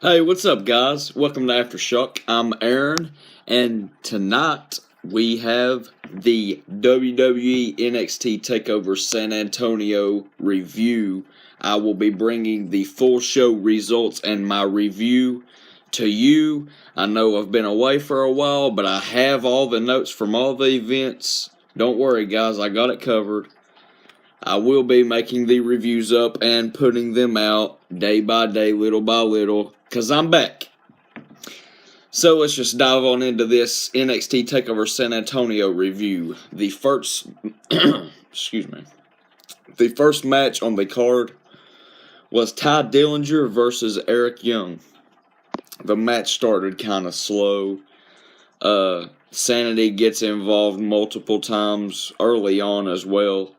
Hey, what's up, guys? Welcome to Aftershock. I'm Aaron, and tonight we have the WWE NXT TakeOver San Antonio review. I will be bringing the full show results and my review to you. I know I've been away for a while, but I have all the notes from all the events. Don't worry, guys, I got it covered. I will be making the reviews up and putting them out day by day, little by little, because I'm back. So let's just dive on into this NXT TakeOver San Antonio review. The first, excuse me, the first match on the card was Ty Dillinger versus Eric Young. The match started kind of slow. Sanity gets involved multiple times early on as well.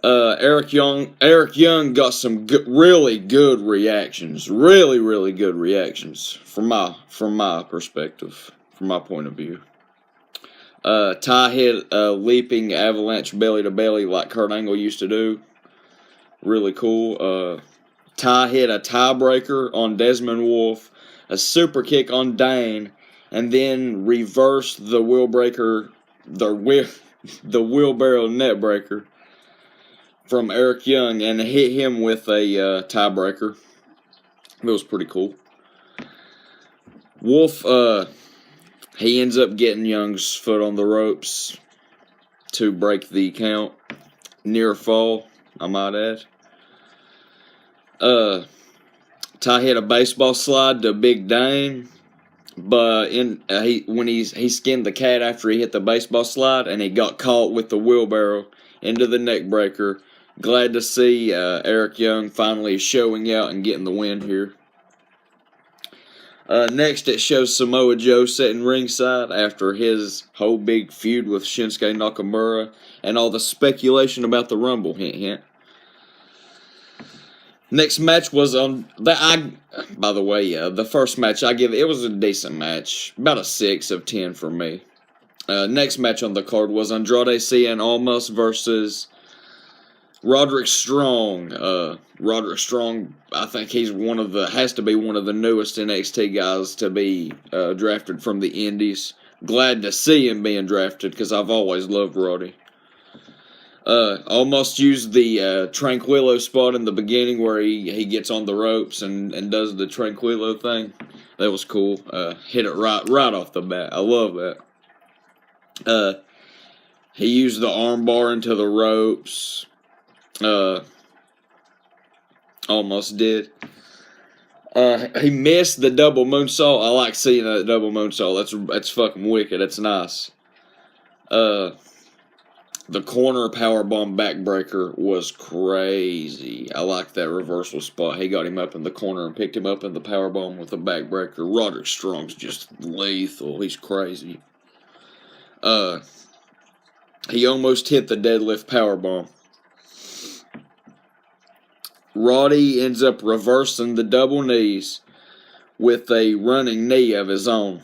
Eric Young got some really good reactions. Really good reactions from my perspective, from my point of view. Ty hit a leaping avalanche belly to belly like Kurt Angle used to do. Really cool. Ty hit a tiebreaker on Desmond Wolfe, a super kick on Dane, and then reversed the wheelbreaker, the wheelbarrow neckbreaker from Eric Young and hit him with a tiebreaker. It was pretty cool. Wolf, he ends up getting Young's foot on the ropes to break the count. Near fall, I might add. Ty hit a baseball slide to Big Dane, but when he skinned the cat after he hit the baseball slide, and he got caught with the wheelbarrow into the neck breaker. Glad to see Eric Young finally showing out and getting the win here. Next, it shows Samoa Joe sitting ringside after his whole big feud with Shinsuke Nakamura and all the speculation about the Rumble. Hint, hint. Next match was on by the way, the first match it was a decent match, about a 6 of 10 for me. Next match on the card was Andrade Cien Almas versus Roderick Strong. Roderick Strong, I think he's has to be one of the newest NXT guys to be drafted from the Indies. Glad to see him being drafted because I've always loved Roddy. Almost used the Tranquilo spot in the beginning where he gets on the ropes and does the Tranquilo thing. That was cool. Hit it right off the bat. I love that. He used the armbar into the ropes. Almost did. He missed the double moonsault. I like seeing that double moonsault. That's fucking wicked. That's nice. The corner powerbomb backbreaker was crazy. I like that reversal spot. He got him up in the corner and picked him up in the powerbomb with a backbreaker. Roderick Strong's just lethal. He's crazy. He almost hit the deadlift powerbomb. Roddy ends up reversing the double knees with a running knee of his own.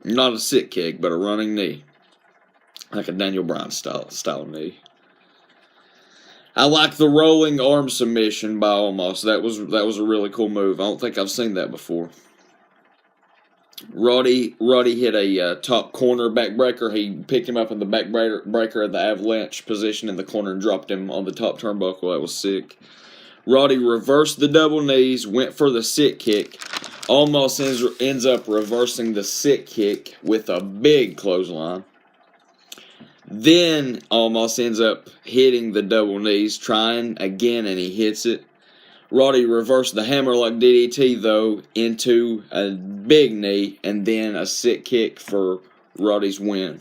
Not a sit kick, but a running knee. Like a Daniel Bryan style knee. I like the rolling arm submission by Almost. That was a really cool move. I don't think I've seen that before. Roddy hit a top corner backbreaker. He picked him up in the backbreaker of the avalanche position in the corner and dropped him on the top turnbuckle. That was sick. Roddy reversed the double knees, went for the sit kick. Almost ends up reversing the sit kick with a big clothesline. Then Almost ends up hitting the double knees, trying again, and he hits it. Roddy reversed the hammerlock DDT, though, into a big knee, and then a sit kick for Roddy's win.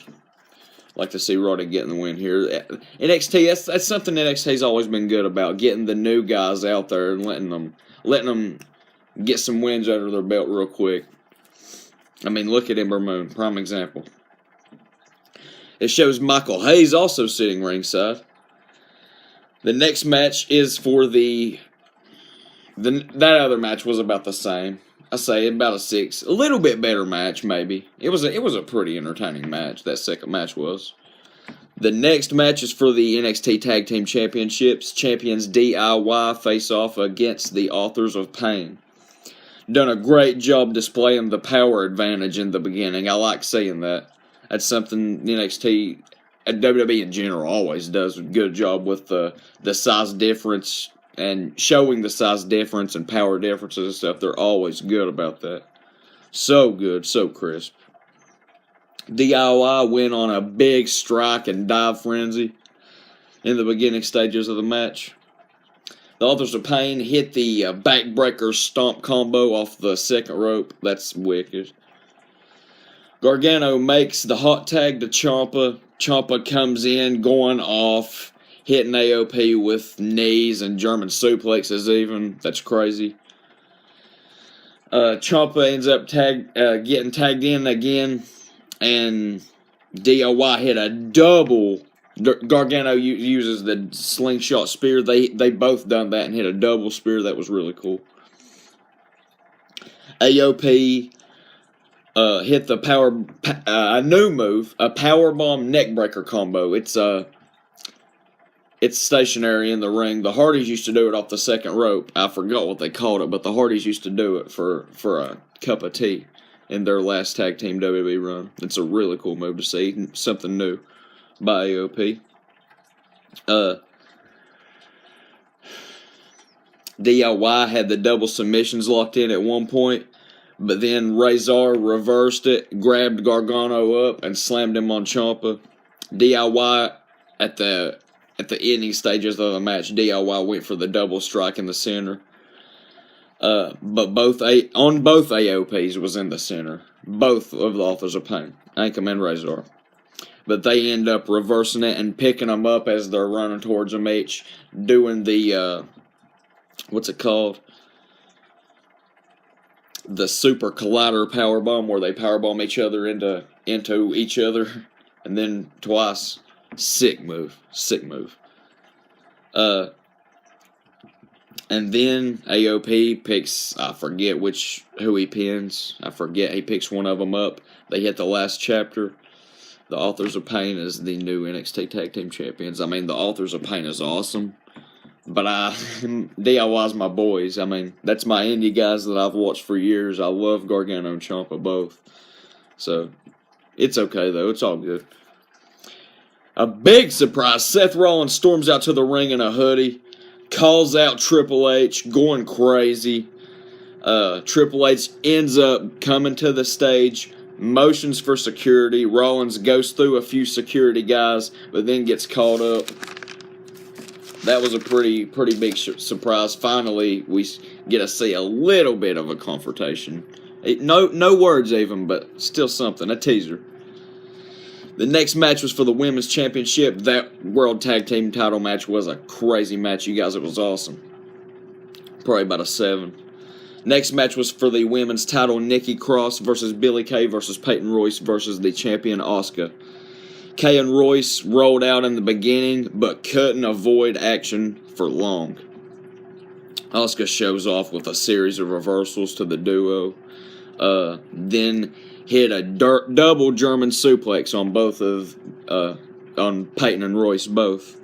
Like to see Roddy getting the win here. NXT, that's something NXT's always been good about, getting the new guys out there and letting them get some wins under their belt real quick. I mean, look at Ember Moon, prime example. It shows Michael Hayes also sitting ringside. The next match is for that other match was about the same. I say about a 6. A little bit better match, maybe. It was a pretty entertaining match, that second match was. The next match is for the NXT Tag Team Championships. Champions DIY face off against the Authors of Pain. done a great job displaying the power advantage in the beginning. I like seeing that. That's something NXT and WWE in general always does a good job with the size difference and showing the size difference and power differences and stuff. They're always good about that. So good, so crisp. DIY went on a big strike and dive frenzy in the beginning stages of the match. The Authors of Pain hit the backbreaker stomp combo off the second rope. That's wicked. Gargano makes the hot tag to Ciampa. Ciampa comes in, going off, hitting AOP with knees and German suplexes even. That's crazy. Ciampa ends up getting tagged in again, and DIY hit a double. Gargano uses the slingshot spear. They both done that and hit a double spear. That was really cool. AOP hit the a new move, a powerbomb neckbreaker combo. It's stationary in the ring. The Hardys used to do it off the second rope. I forgot what they called it, but the Hardys used to do it for a cup of tea in their last tag team WWE run. It's a really cool move to see. Something new by AOP. DIY had the double submissions locked in at one point, but then Razor reversed it, grabbed Gargano up, and slammed him on Ciampa. DIY at the ending stages of the match, DIY went for the double strike in the center. But both AOPs was in the center. Both of the Authors of Pain, Ankam and Razor. But they end up reversing it and picking them up as they're running towards them each, doing the, what's it called? The Super Collider Powerbomb, where they powerbomb each other into each other, and then twice. Sick move. And then AOP picks, I forget who he pins. He picks one of them up. They hit the last chapter. The Authors of Pain is the new NXT Tag Team Champions. I mean, the Authors of Pain is awesome. But DIY's my boys. I mean, that's my indie guys that I've watched for years. I love Gargano and Ciampa both. So, it's okay, though. It's all good. A big surprise. Seth Rollins storms out to the ring in a hoodie. Calls out Triple H, going crazy. Triple H ends up coming to the stage, motions for security. Rollins goes through a few security guys, but then gets caught up. That was a pretty big surprise. Finally, we get to see a little bit of a confrontation. No words even, but still something. A teaser. The next match was for the Women's Championship. That World Tag Team title match was a crazy match, you guys. It was awesome. Probably about a 7. Next match was for the Women's title, Nikki Cross versus Billie Kay versus Peyton Royce versus the champion, Asuka. Kay and Royce rolled out in the beginning, but couldn't avoid action for long. Asuka shows off with a series of reversals to the duo. Then hit a double German suplex on on Peyton and Royce both.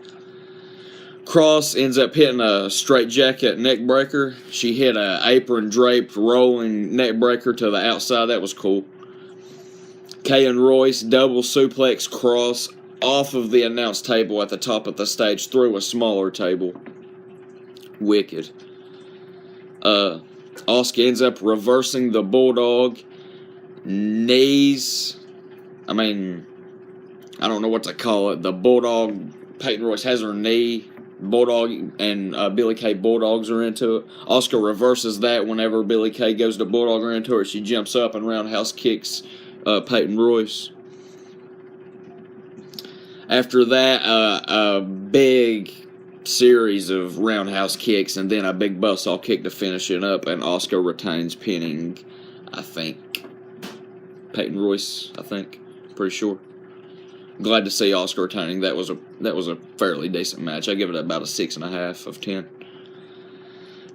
Cross ends up hitting a straight jacket neck breaker. She hit a apron draped rolling neck breaker to the outside. That was cool. Kay and Royce double suplex Cross off of the announce table at the top of the stage through a smaller table. Wicked. Asuka ends up reversing the Bulldog. Knees. I mean, I don't know what to call it. The Bulldog, Peyton Royce has her knee. Bulldog and Billie Kay Bulldogs are into it. Asuka reverses that whenever Billie Kay goes to Bulldog her into her. She jumps up and roundhouse kicks Peyton Royce. After that, a big series of roundhouse kicks and then a big buzzsaw kick to finish it up, and Asuka retains, pinning, I think, Peyton Royce. Pretty sure. Glad to see Asuka retaining. That was a fairly decent match. I give it about a 6.5 of 10.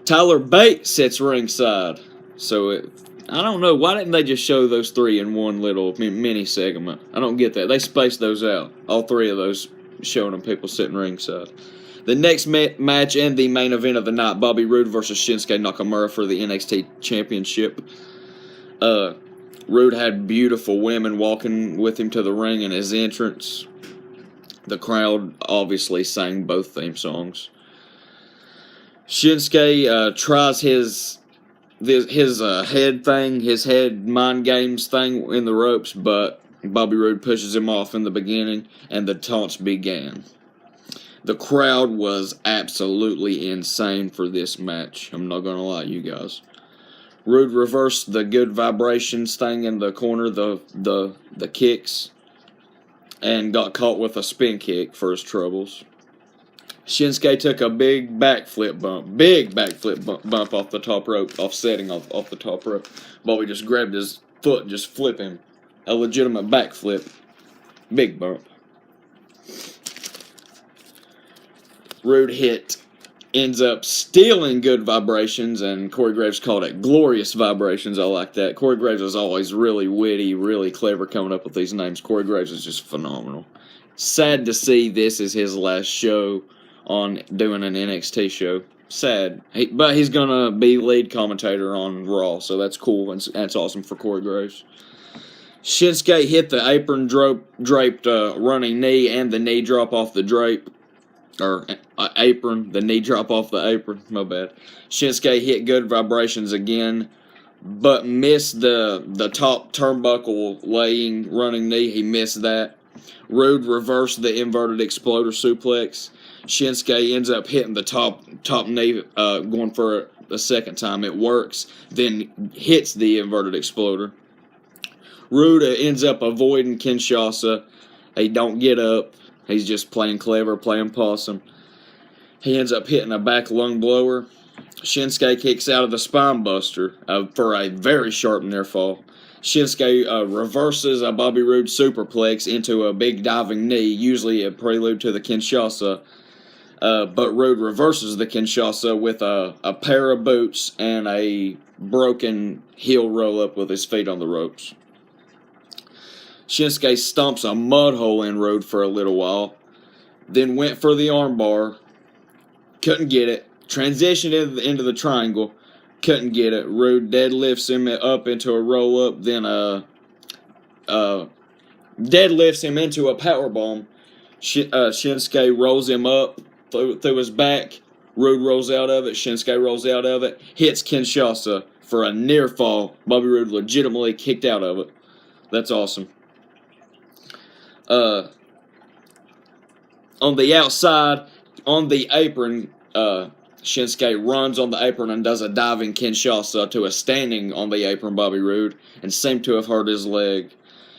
Tyler Bate sits ringside. So I don't know, why didn't they just show those three in one little mini segment? I don't get that. They spaced those out. All three of those showing them people sitting ringside. The next match and the main event of the night, Bobby Roode versus Shinsuke Nakamura for the NXT Championship. Roode had beautiful women walking with him to the ring in his entrance. The crowd obviously sang both theme songs. Shinsuke tries his head thing, his head mind games thing in the ropes, but Bobby Roode pushes him off in the beginning, and the taunts began. The crowd was absolutely insane for this match. I'm not going to lie to you guys. Roode reversed the good vibrations thing in the corner, the kicks, and got caught with a spin kick for his troubles. Shinsuke took a big backflip bump off the top rope, offsetting off the top rope. Bobby just grabbed his foot and just flipped him. A legitimate backflip. Big bump. Roode ends up stealing good vibrations, and Corey Graves called it glorious vibrations. I like that. Corey Graves is always really witty, really clever coming up with these names. Corey Graves is just phenomenal. Sad to see this is his last show on doing an NXT show. Sad. But he's going to be lead commentator on Raw, so that's cool. That's awesome for Corey Graves. Shinsuke hit the apron draped running knee and the knee drop off the drape. Or apron, the knee drop off the apron, my bad. Shinsuke hit good vibrations again, but missed the top turnbuckle laying running knee. He missed that. Roode reversed the inverted exploder suplex. Shinsuke ends up hitting the top knee, going for a second time. It works, then hits the inverted exploder. Roode ends up avoiding Kinshasa. He don't get up. He's just playing clever, playing possum. He ends up hitting a back lung blower. Shinsuke kicks out of the spine buster for a very sharp near fall. Shinsuke reverses a Bobby Roode superplex into a big diving knee, usually a prelude to the Kinshasa. But Roode reverses the Kinshasa with a pair of boots and a broken heel roll-up with his feet on the ropes. Shinsuke stomps a mud hole in Roode for a little while, then went for the armbar, couldn't get it, transitioned into the triangle, couldn't get it. Roode deadlifts him up into a roll-up, then deadlifts him into a powerbomb. Shinsuke rolls him up through his back. Roode rolls out of it. Shinsuke rolls out of it. Hits Kinshasa for a near fall. Bobby Roode legitimately kicked out of it. That's awesome. On the outside, on the apron, Shinsuke runs on the apron and does a diving Kinshasa to a standing on the apron Bobby Roode, and seemed to have hurt his leg.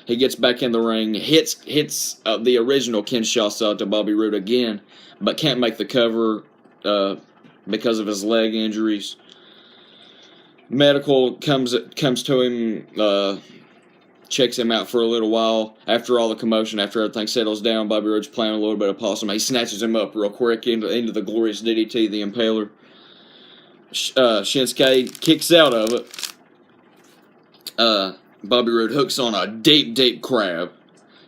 He gets back in the ring, hits the original Kinshasa to Bobby Roode again, but can't make the cover because of his leg injuries. Medical comes to him, checks him out for a little while. After all the commotion, after everything settles down, Bobby Roode's playing a little bit of possum. He snatches him up real quick into the glorious DDT, the Impaler. Shinsuke kicks out of it. Bobby Roode hooks on a deep crab.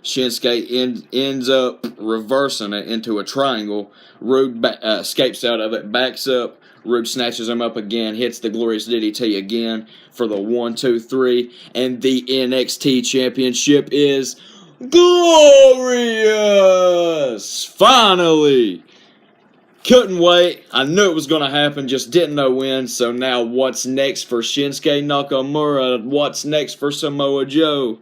Shinsuke ends up reversing it into a triangle. Roode escapes out of it, backs up. Roode snatches him up again, hits the glorious DDT again for the 1, 2, 3, and the NXT Championship is glorious! Finally! Couldn't wait. I knew it was going to happen, just didn't know when. So now what's next for Shinsuke Nakamura? What's next for Samoa Joe?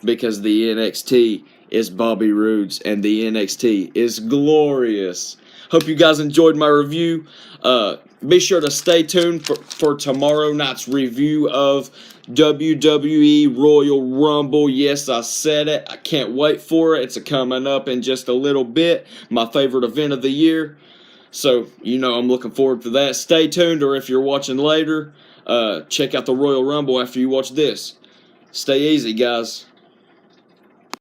Because the NXT is Bobby Roode's and the NXT is glorious. Hope you guys enjoyed my review. Be sure to stay tuned for tomorrow night's review of WWE Royal Rumble. Yes, I said it. I can't wait for it. It's coming up in just a little bit. My favorite event of the year. So, you know I'm looking forward to that. Stay tuned, or if you're watching later, check out the Royal Rumble after you watch this. Stay easy, guys.